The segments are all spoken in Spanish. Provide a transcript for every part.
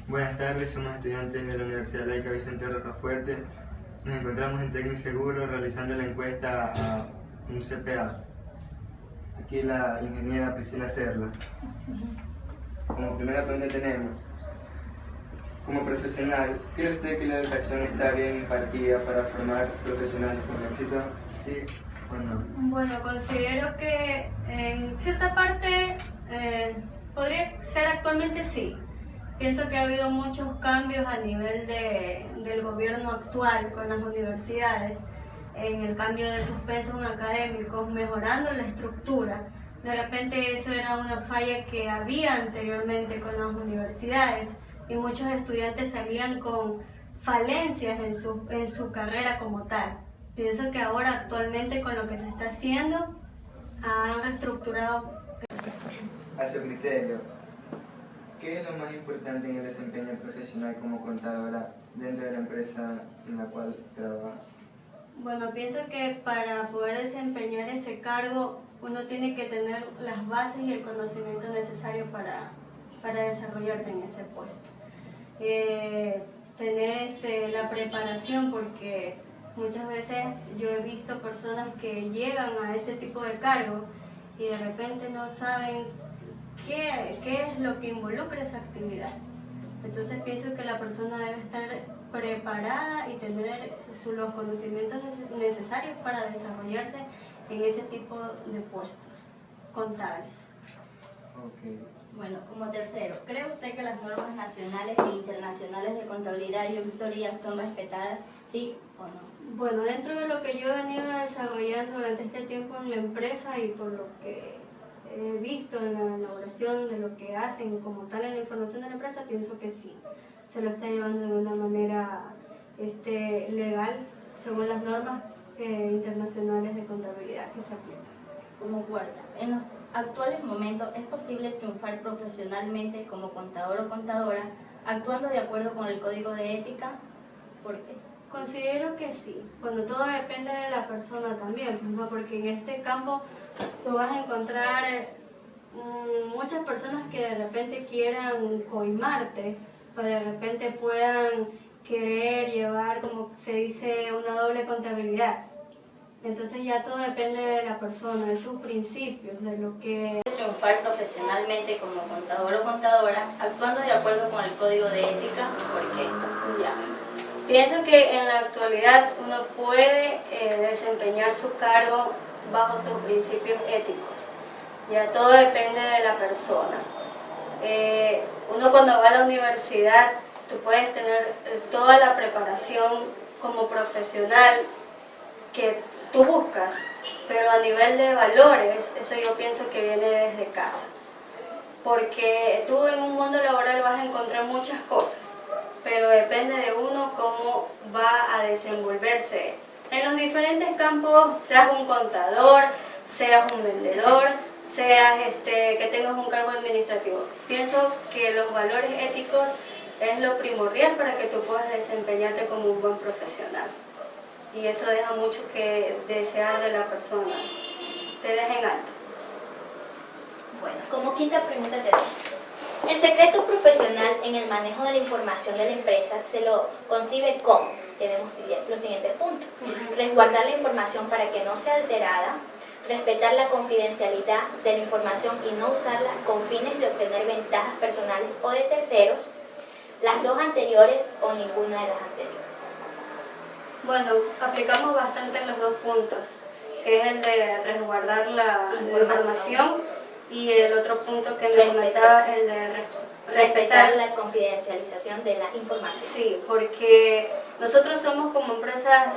Buenas tardes, somos estudiantes de la Universidad Laica Vicente Rocafuerte. Nos encontramos en Tecniseguro realizando la encuesta a un CPA. Aquí la ingeniera Priscila Serla. Como primera pregunta tenemos, como profesional, ¿cree usted que la educación está bien impartida para formar profesionales con éxito? ¿Sí o no? Bueno, considero que en cierta parte podría ser actualmente sí. Pienso que ha habido muchos cambios a nivel del gobierno actual con las universidades, en el cambio de sus pesos académicos, mejorando la estructura. De repente eso era una falla que había anteriormente con las universidades y muchos estudiantes salían con falencias en su carrera como tal. Pienso que ahora actualmente con lo que se está haciendo han reestructurado. A su criterio, ¿qué es lo más importante en el desempeño profesional como contadora dentro de la empresa en la cual trabaja? Bueno, pienso que para poder desempeñar ese cargo uno tiene que tener las bases y el conocimiento necesario para desarrollarte en ese puesto. Tener la preparación, porque muchas veces yo he visto personas que llegan a ese tipo de cargo y de repente no saben qué es lo que involucra esa actividad. Entonces pienso que la persona debe estar preparada y tener los conocimientos necesarios para desarrollarse en ese tipo de puestos contables. Okay. Bueno, como tercero, ¿cree usted que las normas nacionales e internacionales de contabilidad y auditoría son respetadas, sí o no? Bueno, dentro de lo que yo he venido desarrollando durante este tiempo en la empresa y por lo que he visto en la elaboración de lo que hacen como tal en la información de la empresa, pienso que sí, se lo está llevando de una manera legal según las normas internacionales de contabilidad que se aplican. Como cuarta, en los actuales momentos es posible triunfar profesionalmente como contador o contadora actuando de acuerdo con el código de ética. ¿Por qué? Considero que sí, cuando todo depende de la persona también, ¿no? Porque en este campo tú vas a encontrar muchas personas que de repente quieran coimarte o de repente puedan querer llevar, como se dice, una doble contabilidad. Entonces ya todo depende de la persona, de sus principios, de lo que... Triunfar profesionalmente como contador o contadora actuando de acuerdo con el código de ética. ¿Por qué? Ya. Pienso que en la actualidad uno puede desempeñar su cargo bajo sus principios éticos. Ya todo depende de la persona. Uno cuando va a la universidad, tú puedes tener toda la preparación como profesional que tú buscas, pero a nivel de valores, eso yo pienso que viene desde casa. Porque tú en un mundo laboral vas a encontrar muchas cosas, pero depende de uno cómo va a desenvolverse en los diferentes campos, seas un contador, seas un vendedor, seas que tengas un cargo administrativo. Pienso que los valores éticos es lo primordial para que tú puedas desempeñarte como un buen profesional. Y eso deja mucho que desear de la persona. Te deja en alto. Bueno, como quinta pregunta tenemos: el secreto profesional en el manejo de la información de la empresa se lo concibe como, tenemos los siguientes puntos: resguardar la información para que no sea alterada, respetar la confidencialidad de la información y no usarla con fines de obtener ventajas personales o de terceros, las dos anteriores o ninguna de las anteriores. Bueno, aplicamos bastante en los dos puntos, que es el de resguardar la información y el otro punto que me comentaba, el de respetar la confidencialización de la información. Sí, porque nosotros somos como empresa,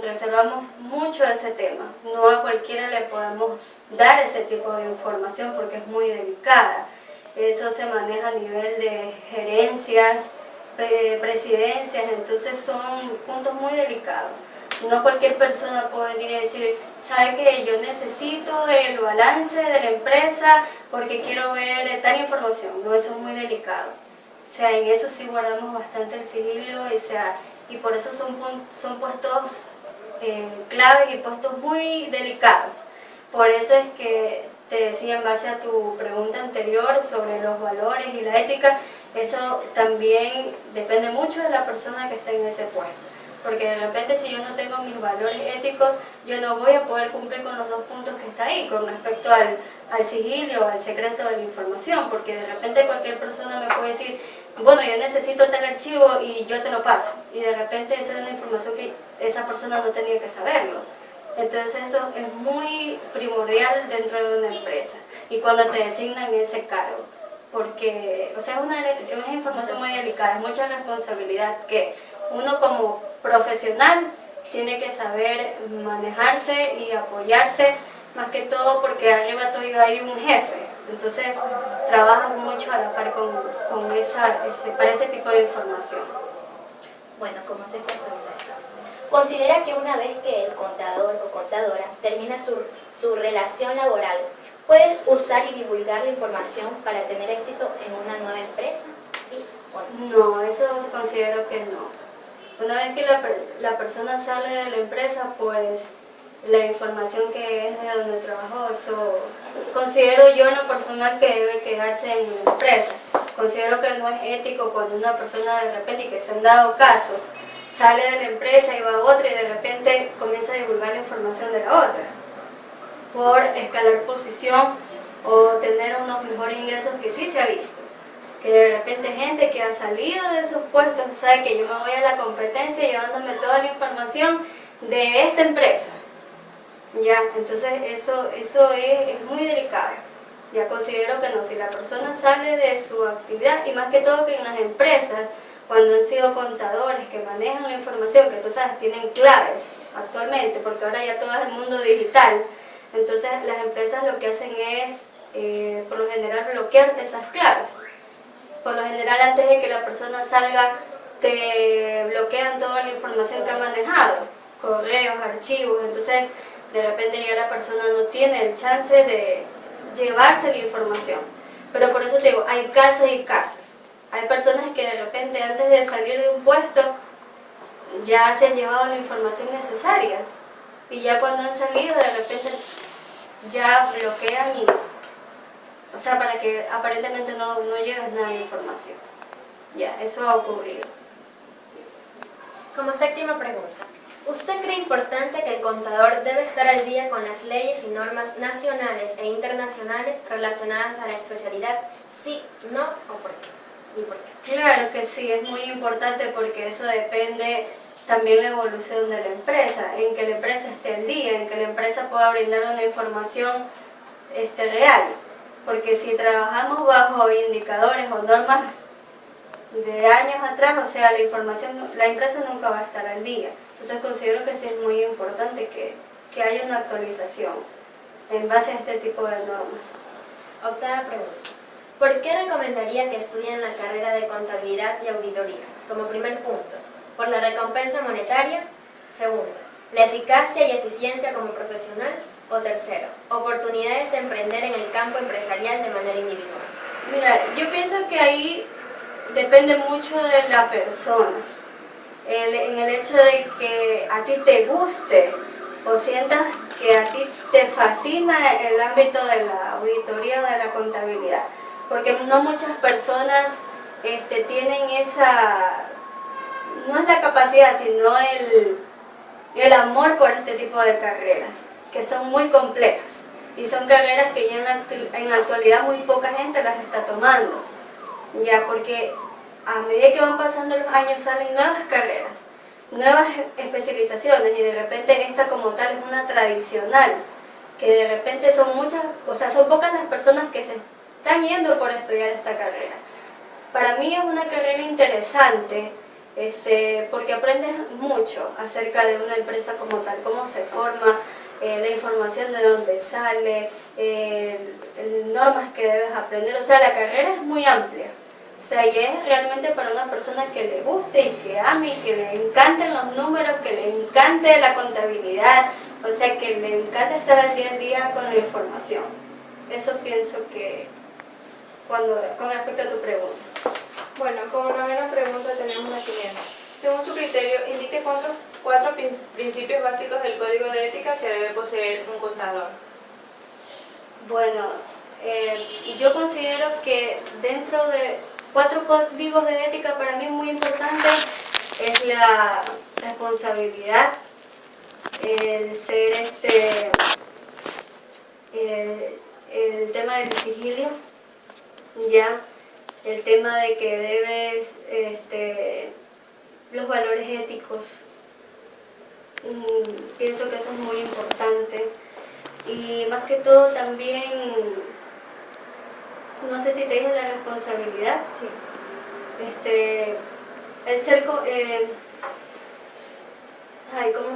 reservamos mucho ese tema. No a cualquiera le podemos dar ese tipo de información porque es muy delicada. Eso se maneja a nivel de gerencias, presidencias, entonces son puntos muy delicados. No cualquier persona puede venir y decir, ¿sabe que yo necesito el balance de la empresa porque quiero ver tal información? No, eso es muy delicado. O sea, en eso sí guardamos bastante el sigilo, y por eso son puestos claves y puestos muy delicados. Por eso es que te decía, en base a tu pregunta anterior sobre los valores y la ética, Eso también depende mucho de la persona que está en ese puesto. Porque de repente si yo no tengo mis valores éticos, yo no voy a poder cumplir con los dos puntos que está ahí, con respecto al sigilio, al secreto de la información, porque de repente cualquier persona me puede decir, bueno, yo necesito tal archivo y yo te lo paso, y de repente esa es una información que esa persona no tenía que saberlo. Entonces eso es muy primordial dentro de una empresa, y cuando te designan ese cargo, porque, o sea, es una información muy delicada, es mucha responsabilidad que uno como profesional tiene que saber manejarse y apoyarse, más que todo porque arriba tuyo hay un jefe, entonces trabajas mucho a la par para ese tipo de información. Bueno, como se puede considera que una vez que el contador o contadora termina su relación laboral, puede usar y divulgar la información para tener éxito en una nueva empresa, ¿sí o no? No, eso considero que no. Una vez que la persona sale de la empresa, pues la información que es de donde trabajó, eso considero yo en lo personal que debe quedarse en la empresa. Considero que no es ético cuando una persona de repente, y que se han dado casos, sale de la empresa y va a otra y de repente comienza a divulgar la información de la otra, por escalar posición o tener unos mejores ingresos, que sí se ha visto. Que de repente gente que ha salido de sus puestos sabe que yo me voy a la competencia llevándome toda la información de esta empresa. Ya, entonces eso es muy delicado. Ya considero que no, si la persona sale de su actividad, y más que todo que en las empresas, cuando han sido contadores que manejan la información, que tú sabes, tienen claves actualmente, porque ahora ya todo es el mundo digital, entonces las empresas lo que hacen es, por lo general, bloquearte esas claves. Por lo general, antes de que la persona salga, te bloquean toda la información que ha manejado, correos, archivos, entonces de repente ya la persona no tiene el chance de llevarse la información. Pero por eso te digo, hay casos y casos. Hay personas que de repente antes de salir de un puesto ya se han llevado la información necesaria, y ya cuando han salido de repente ya bloquean, y o sea, para que aparentemente no lleves nada de información. Ya, eso ha ocurrido. Como séptima pregunta, ¿usted cree importante que el contador debe estar al día con las leyes y normas nacionales e internacionales relacionadas a la especialidad? ¿Sí, no o por qué? ¿Y por qué? Claro que sí, es muy importante, porque eso depende también la evolución de la empresa, en que la empresa esté al día, en que la empresa pueda brindar una información real. Porque si trabajamos bajo indicadores o normas de años atrás, o sea, la empresa nunca va a estar al día. Entonces considero que sí es muy importante que haya una actualización en base a este tipo de normas. Octava pregunta. ¿Por qué recomendaría que estudien la carrera de contabilidad y auditoría? Como primer punto, por la recompensa monetaria. Segundo, la eficacia y eficiencia como profesional. O tercero, oportunidades de emprender en el campo empresarial de manera individual. Mira, yo pienso que ahí depende mucho de la persona. En el hecho de que a ti te guste o sientas que a ti te fascina el ámbito de la auditoría o de la contabilidad. Porque no muchas personas tienen no es la capacidad, sino el amor por este tipo de carreras, que son muy complejas, y son carreras que ya en la actualidad muy poca gente las está tomando, ya, porque a medida que van pasando los años salen nuevas carreras, nuevas especializaciones, y de repente esta como tal es una tradicional, que de repente son pocas las personas que se están yendo por estudiar esta carrera. Para mí es una carrera interesante, porque aprendes mucho acerca de una empresa como tal, cómo se forma, la información de dónde sale, normas que debes aprender. O sea, la carrera es muy amplia. O sea, y es realmente para una persona que le guste y que ame y que le encanten los números, que le encante la contabilidad, o sea, que le encanta estar al día con la información. Eso pienso que con respecto a tu pregunta. Bueno, como novena pregunta tenemos la siguiente. Según su criterio, indique cuatro principios básicos del código de ética que debe poseer un contador. Bueno, yo considero que dentro de 4 códigos de ética para mí muy importantes es la responsabilidad, el ser el tema del sigilio, ya, el tema de que debes los valores éticos. Pienso que eso es muy importante, y más que todo también, no sé si te dije la responsabilidad, sí. El ser, ¿cómo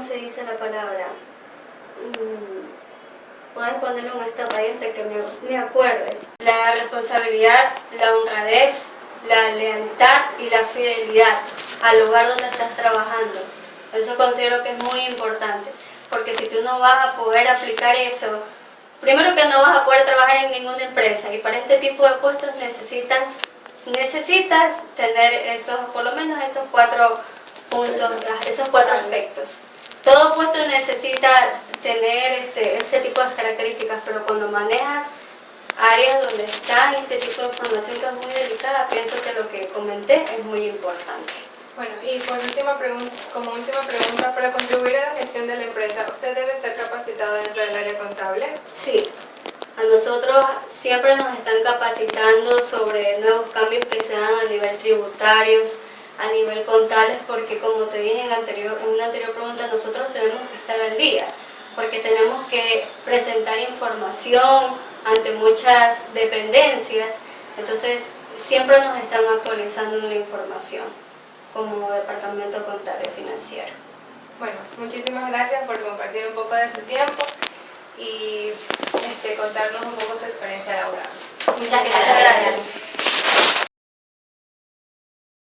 se dice la palabra? Puedes ponerlo en esta raya hasta que me acuerde. La responsabilidad, la honradez, la lealtad y la fidelidad al lugar donde estás trabajando. Eso considero que es muy importante, porque si tú no vas a poder aplicar eso, primero que no vas a poder trabajar en ninguna empresa, y para este tipo de puestos necesitas tener por lo menos esos 4 puntos, esos 4 aspectos. Todo puesto necesita tener este tipo de características, pero cuando manejas áreas donde está este tipo de información que es muy delicada, pienso que lo que comenté es muy importante. Bueno, y como última pregunta, para contribuir a la gestión de la empresa, ¿usted debe estar capacitado dentro del área contable? Sí, a nosotros siempre nos están capacitando sobre nuevos cambios que se dan a nivel tributarios, a nivel contables, porque como te dije en una anterior pregunta, nosotros tenemos que estar al día, porque tenemos que presentar información ante muchas dependencias, entonces siempre nos están actualizando la información como departamento contable financiero. Bueno, muchísimas gracias por compartir un poco de su tiempo y contarnos un poco su experiencia laboral. Muchas gracias.